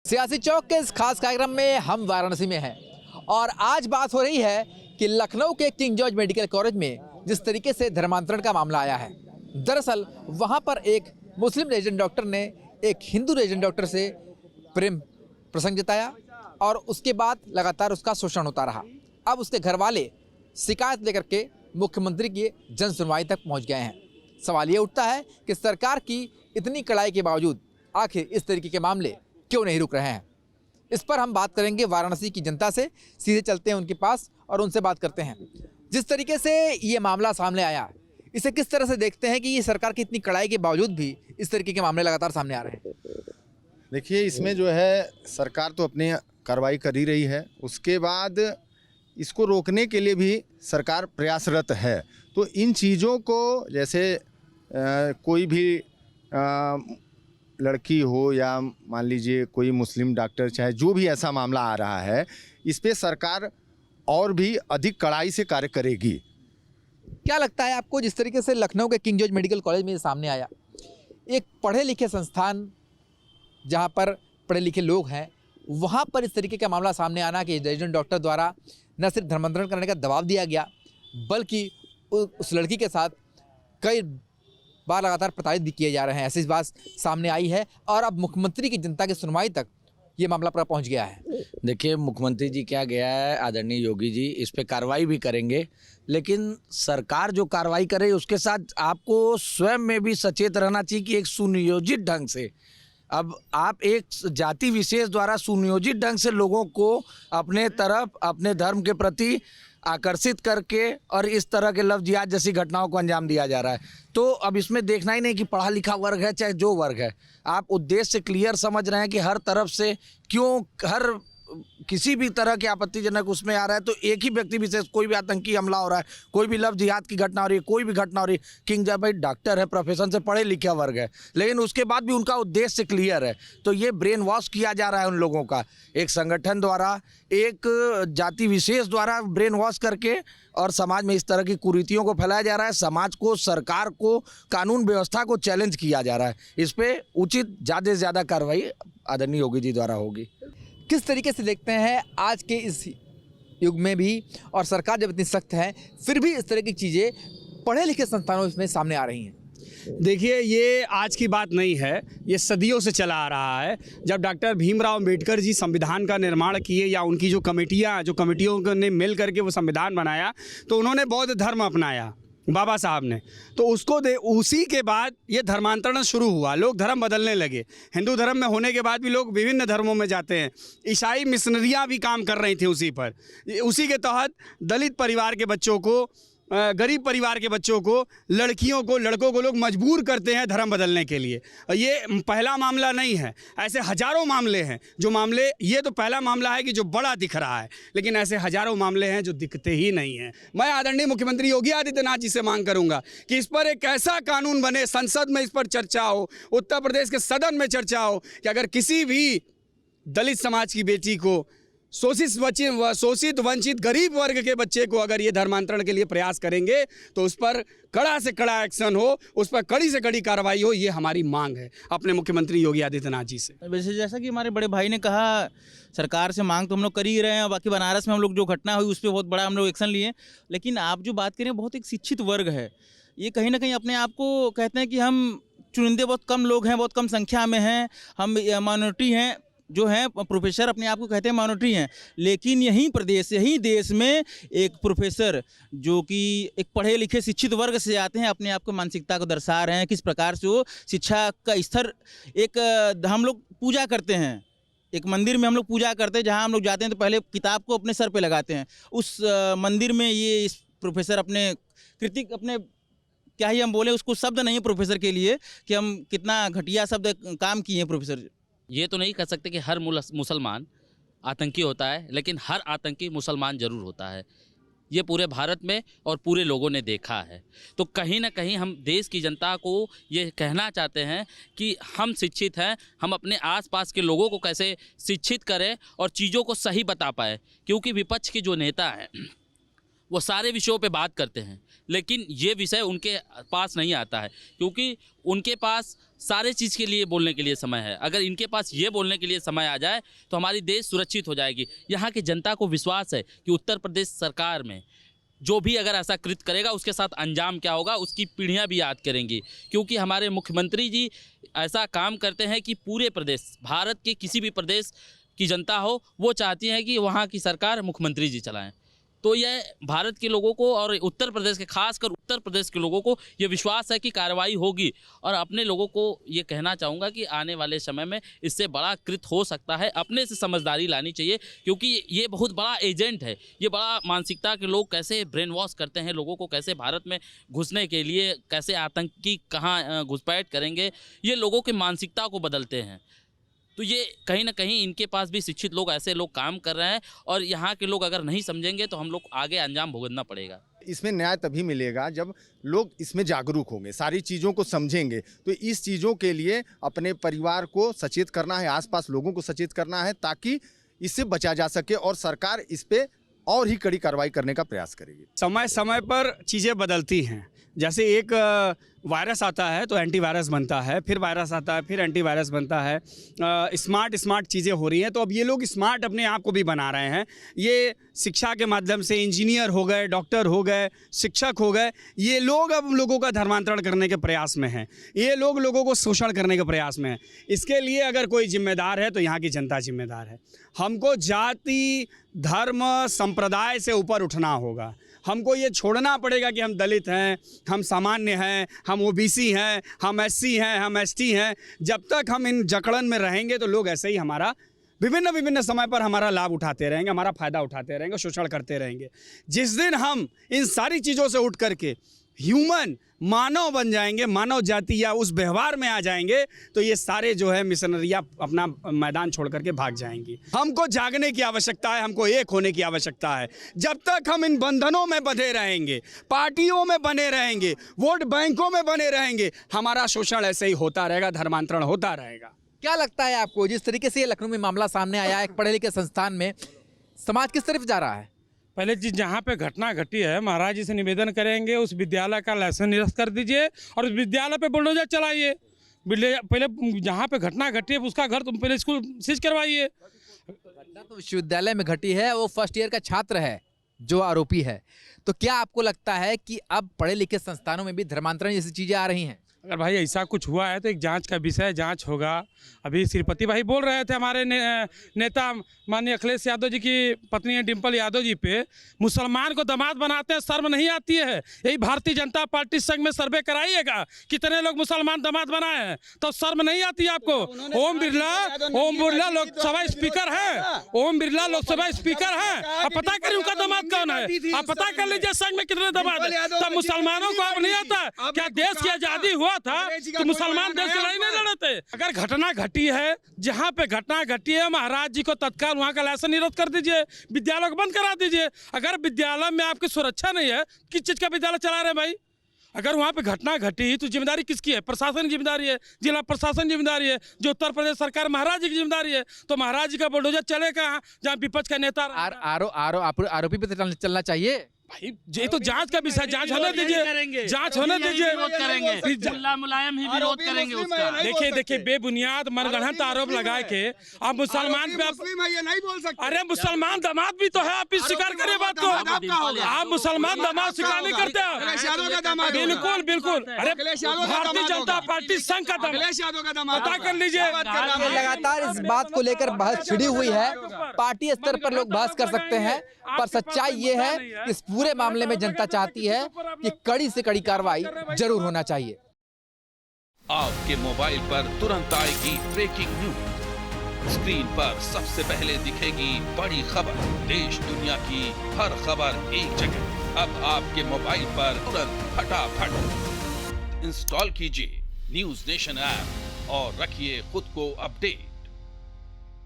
सियासी चौक के इस खास कार्यक्रम में हम वाराणसी में हैं और आज बात हो रही है कि लखनऊ के किंग जॉर्ज मेडिकल कॉलेज में जिस तरीके से धर्मांतरण का मामला आया है। दरअसल वहां पर एक मुस्लिम रेजिडेंट डॉक्टर ने एक हिंदू रेजिडेंट डॉक्टर से प्रेम प्रसंग जताया और उसके बाद लगातार उसका शोषण होता रहा। अब उसके घर वाले शिकायत लेकर के मुख्यमंत्री की जन सुनवाई तक पहुँच गए हैं। सवाल ये उठता है कि सरकार की इतनी कड़ाई के बावजूद आखिर इस तरीके के मामले क्यों नहीं रुक रहे हैं। इस पर हम बात करेंगे वाराणसी की जनता से। सीधे चलते हैं उनके पास और उनसे बात करते हैं। जिस तरीके से ये मामला सामने आया, इसे किस तरह से देखते हैं कि ये सरकार की इतनी कड़ाई के बावजूद भी इस तरीके के मामले लगातार सामने आ रहे हैं? देखिए, इसमें जो है सरकार तो अपनी कार्रवाई कर ही रही है, उसके बाद इसको रोकने के लिए भी सरकार प्रयासरत है। तो इन चीज़ों को जैसे कोई भी लड़की हो या मान लीजिए कोई मुस्लिम डॉक्टर, चाहे जो भी ऐसा मामला आ रहा है, इस पे सरकार और भी अधिक कड़ाई से कार्य करेगी। क्या लगता है आपको, जिस तरीके से लखनऊ के किंग जॉर्ज मेडिकल कॉलेज में ये सामने आया, एक पढ़े लिखे संस्थान जहाँ पर पढ़े लिखे लोग हैं, वहाँ पर इस तरीके का मामला सामने आना कि रेजिडेंट डॉक्टर द्वारा न सिर्फ धर्मांतरण करने का दबाव दिया गया, बल्कि उस लड़की के साथ कई बार लगातार प्रताड़ित भी किए जा रहे हैं, ऐसी बात सामने आई है और अब मुख्यमंत्री की जनता की सुनवाई तक ये मामला पर पहुंच गया है। देखिए, मुख्यमंत्री जी क्या गया है, आदरणीय योगी जी इस पे कार्रवाई भी करेंगे, लेकिन सरकार जो कार्रवाई करे उसके साथ आपको स्वयं में भी सचेत रहना चाहिए कि एक सुनियोजित ढंग से, अब आप एक जाति विशेष द्वारा सुनियोजित ढंग से लोगों को अपने तरफ, अपने धर्म के प्रति आकर्षित करके और इस तरह के लव जिहाद जैसी घटनाओं को अंजाम दिया जा रहा है। तो अब इसमें देखना ही नहीं कि पढ़ा लिखा वर्ग है चाहे जो वर्ग है, आप उद्देश्य क्लियर समझ रहे हैं कि हर तरफ से क्यों हर किसी भी तरह के आपत्तिजनक उसमें आ रहा है। तो एक ही व्यक्ति विशेष, कोई भी आतंकी हमला हो रहा है, कोई भी लव जिहाद की घटना हो रही है, कोई भी घटना हो रही है, किंग जॉर्ज भाई डॉक्टर है, प्रोफेशन से पढ़े लिखे वर्ग है, लेकिन उसके बाद भी उनका उद्देश्य क्लियर है। तो ये ब्रेन वॉश किया जा रहा है उन लोगों का, एक संगठन द्वारा, एक जाति विशेष द्वारा ब्रेन वॉश करके, और समाज में इस तरह की कुरीतियों को फैलाया जा रहा है। समाज को, सरकार को, कानून व्यवस्था को चैलेंज किया जा रहा है। इस पर उचित ज़्यादा से ज़्यादा कार्रवाई आदरणीय योगी जी द्वारा होगी। किस तरीके से देखते हैं आज के इस युग में भी, और सरकार जब इतनी सख्त है फिर भी इस तरह की चीज़ें पढ़े लिखे संस्थानों में सामने आ रही हैं? देखिए, ये आज की बात नहीं है, ये सदियों से चला आ रहा है। जब डॉक्टर भीमराव अम्बेडकर जी संविधान का निर्माण किए, या उनकी जो कमेटियों ने मिल करके वो संविधान बनाया, तो उन्होंने बौद्ध धर्म अपनाया बाबा साहब ने। तो उसी के बाद ये धर्मांतरण शुरू हुआ, लोग धर्म बदलने लगे। हिंदू धर्म में होने के बाद भी लोग विभिन्न धर्मों में जाते हैं। ईसाई मिशनरियाँ भी काम कर रही थी उसी पर। उसी के तहत दलित परिवार के बच्चों को, गरीब परिवार के बच्चों को, लड़कियों को, लड़कों को लोग मजबूर करते हैं धर्म बदलने के लिए। ये पहला मामला नहीं है, ऐसे हजारों मामले हैं जो मामले, ये तो पहला मामला है कि जो बड़ा दिख रहा है, लेकिन ऐसे हजारों मामले हैं जो दिखते ही नहीं हैं। मैं आदरणीय मुख्यमंत्री योगी आदित्यनाथ जी से मांग करूंगा कि इस पर एक ऐसा कानून बने, संसद में इस पर चर्चा हो, उत्तर प्रदेश के सदन में चर्चा हो कि अगर किसी भी दलित समाज की बेटी को, शोषित वंचित गरीब वर्ग के बच्चे को अगर ये धर्मांतरण के लिए प्रयास करेंगे तो उस पर कड़ा से कड़ा एक्शन हो, उस पर कड़ी से कड़ी कार्रवाई हो। ये हमारी मांग है अपने मुख्यमंत्री योगी आदित्यनाथ जी से। वैसे जैसा कि हमारे बड़े भाई ने कहा, सरकार से मांग तो हम लोग कर ही रहे हैं। बाकी बनारस में हम लोग जो घटना हुई उस पर बहुत बड़ा हम लोग एक्शन लिए, लेकिन आप जो बात करें बहुत एक शिक्षित वर्ग है, ये कहीं ना कहीं अपने आप को कहते हैं कि हम चुनिंदे बहुत कम लोग हैं, बहुत कम संख्या में हैं, हम माइनॉरिटी हैं, जो हैं प्रोफेसर अपने आप को कहते हैं माइनॉरिटी हैं, लेकिन यहीं प्रदेश, यहीं देश में एक प्रोफेसर जो कि एक पढ़े लिखे शिक्षित वर्ग से आते हैं, अपने आप को मानसिकता को दर्शा रहे हैं, किस प्रकार से वो शिक्षा का स्तर, एक हम लोग पूजा करते हैं, एक मंदिर में हम लोग पूजा करते हैं, जहाँ हम लोग जाते हैं तो पहले किताब को अपने सर पे लगाते हैं। उस मंदिर में ये इस प्रोफेसर अपने कृतिक, अपने क्या ही हम बोले, उसको शब्द नहीं है प्रोफेसर के लिए कि हम कितना घटिया शब्द काम किए हैं प्रोफेसर। ये तो नहीं कह सकते कि हर मुसलमान आतंकी होता है, लेकिन हर आतंकी मुसलमान ज़रूर होता है। ये पूरे भारत में और पूरे लोगों ने देखा है। तो कहीं ना कहीं हम देश की जनता को ये कहना चाहते हैं कि हम शिक्षित हैं, हम अपने आसपास के लोगों को कैसे शिक्षित करें और चीज़ों को सही बता पाए, क्योंकि विपक्ष के जो नेता हैं वो सारे विषयों पे बात करते हैं, लेकिन ये विषय उनके पास नहीं आता है, क्योंकि उनके पास सारे चीज़ के लिए बोलने के लिए समय है। अगर इनके पास ये बोलने के लिए समय आ जाए तो हमारी देश सुरक्षित हो जाएगी। यहाँ की जनता को विश्वास है कि उत्तर प्रदेश सरकार में जो भी अगर ऐसा कृत करेगा उसके साथ अंजाम क्या होगा उसकी पीढ़ियाँ भी याद करेंगी, क्योंकि हमारे मुख्यमंत्री जी ऐसा काम करते हैं कि पूरे प्रदेश, भारत के किसी भी प्रदेश की जनता हो, वो चाहती है कि वहाँ की सरकार मुख्यमंत्री जी चलाएं। तो यह भारत के लोगों को और उत्तर प्रदेश के, खासकर उत्तर प्रदेश के लोगों को ये विश्वास है कि कार्रवाई होगी। और अपने लोगों को ये कहना चाहूँगा कि आने वाले समय में इससे बड़ा कृत हो सकता है। अपने से समझदारी लानी चाहिए, क्योंकि ये बहुत बड़ा एजेंट है। ये बड़ा मानसिकता के लोग कैसे ब्रेन वॉश करते हैं लोगों को, कैसे भारत में घुसने के लिए, कैसे आतंकी कहाँ घुसपैठ करेंगे, ये लोगों की मानसिकता को बदलते हैं। तो ये कहीं ना कहीं इनके पास भी शिक्षित लोग, ऐसे लोग काम कर रहे हैं, और यहाँ के लोग अगर नहीं समझेंगे तो हम लोग आगे अंजाम भुगतना पड़ेगा। इसमें न्याय तभी मिलेगा जब लोग इसमें जागरूक होंगे, सारी चीज़ों को समझेंगे। तो इस चीज़ों के लिए अपने परिवार को सचेत करना है, आसपास लोगों को सचेत करना है, ताकि इससे बचा जा सके और सरकार इस पे और ही कड़ी कार्रवाई करने का प्रयास करेगी। समय समय पर चीज़ें बदलती हैं। जैसे एक वायरस आता है तो एंटीवायरस बनता है, फिर वायरस आता है, फिर एंटीवायरस बनता है। स्मार्ट चीज़ें हो रही हैं, तो अब ये लोग स्मार्ट अपने आप को भी बना रहे हैं। ये शिक्षा के माध्यम से इंजीनियर हो गए, डॉक्टर हो गए, शिक्षक हो गए, ये लोग अब लोगों का धर्मांतरण करने के प्रयास में हैं। ये लोग लोगों को शोषण करने के प्रयास में हैं। इसके लिए अगर कोई जिम्मेदार है तो यहाँ की जनता जिम्मेदार है। हमको जाति, धर्म, संप्रदाय से ऊपर उठना होगा। हमको ये छोड़ना पड़ेगा कि हम दलित हैं, हम सामान्य हैं, हम ओबीसी हैं, हम एससी हैं, हम एसटी हैं। जब तक हम इन जकड़न में रहेंगे तो लोग ऐसे ही हमारा विभिन्न समय पर हमारा लाभ उठाते रहेंगे, हमारा फ़ायदा उठाते रहेंगे, शोषण करते रहेंगे। जिस दिन हम इन सारी चीज़ों से उठ करके ह्यूमन, मानव बन जाएंगे, मानव जाति या उस व्यवहार में आ जाएंगे, तो ये सारे जो है मिशनरियाँ अपना मैदान छोड़ करके भाग जाएंगी। हमको जागने की आवश्यकता है, हमको एक होने की आवश्यकता है। जब तक हम इन बंधनों में बंधे रहेंगे, पार्टियों में बने रहेंगे, वोट बैंकों में बने रहेंगे, हमारा शोषण ऐसे ही होता रहेगा, धर्मांतरण होता रहेगा। क्या लगता है आपको, जिस तरीके से ये लखनऊ में मामला सामने आया, एक पढ़े लिखे संस्थान में, समाज किस तरफ जा रहा है? पहले जहाँ पे घटना घटी है, महाराज जी से निवेदन करेंगे उस विद्यालय का लाइसेंस निरस्त कर दीजिए और उस विद्यालय पे बुलडोजर चलाइए। पहले जहाँ पे घटना घटी है उसका घर तुम पहले स्कूल सीज करवाइए। घटना तो विश्वविद्यालय में घटी है, वो फर्स्ट ईयर का छात्र है जो आरोपी है। तो क्या आपको लगता है कि अब पढ़े लिखे संस्थानों में भी धर्मांतरण जैसी चीजें आ रही हैं? अगर भाई ऐसा कुछ हुआ है तो एक जांच का विषय, जांच होगा। अभी श्रीपति भाई बोल रहे थे, हमारे नेता माननीय अखिलेश यादव जी की पत्नी है डिम्पल यादव जी पे, मुसलमान को दामाद बनाते हैं, शर्म नहीं आती है? यही भारतीय जनता पार्टी संघ में सर्वे कराइएगा कितने लोग मुसलमान दामाद बनाए हैं, तो शर्म नहीं आती आपको? ओम बिरला लोकसभा स्पीकर है, ओम बिरला लोकसभा स्पीकर है। अब पता करिए उनका दामाद कौन है, आप पता कर लीजिए संघ में कितने दामाद है। तब मुसलमानों को अब नहीं आता? क्या देश की आजादी हुआ था तो मुसलमान देश की लड़ाई नहीं लड़े थे? अगर घटना घटी है, जहाँ पे घटना घटी है, महाराज जी को तत्काल वहाँ का लाइसेंस निरस्त कर दीजिए, विद्यालय को बंद करा दीजिए। अगर विद्यालय में आपकी सुरक्षा नहीं है, किस चीज का विद्यालय चला रहे भाई? अगर वहाँ पे घटना घटी तो जिम्मेदारी किसकी है? प्रशासन की जिम्मेदारी है, जिला प्रशासन जिम्मेदारी है, जो उत्तर प्रदेश सरकार महाराज जी की जिम्मेदारी है। तो महाराज जी का बुलडोजर चले कहाँ जहाँ विपक्ष का नेता? आरोपी पे तो चलना चाहिए भाई। ये तो जांच का विषय, जांच होने दीजिए, जांच होने दीजिए। मुलायम ही विरोध करेंगे उसका। देखिए बेबुनियाद मनगढ़ंत आरोप लगा के आप मुसलमान पे नहीं बोल सकते। अरे मुसलमान दामाद भी तो है, आप स्वीकार करिए बात को। आप मुसलमान दामाद स्वीकार नहीं करते? बिल्कुल। अरे भारतीय जनता पार्टी संघ का दामाद पता कर लीजिए। लगातार इस बात को लेकर बहस छिड़ी हुई है। पार्टी स्तर पर लोग बहस कर सकते हैं, पर सच्चाई ये है कि इस पूरे मामले में जनता चाहती है कि कड़ी से कड़ी कार्रवाई जरूर होना चाहिए। आपके मोबाइल पर तुरंत आएगी ब्रेकिंग न्यूज, स्क्रीन पर सबसे पहले दिखेगी बड़ी खबर, देश दुनिया की हर खबर एक जगह। अब आपके मोबाइल पर तुरंत फटाफट इंस्टॉल कीजिए न्यूज नेशन ऐप और रखिए खुद को अपडेट।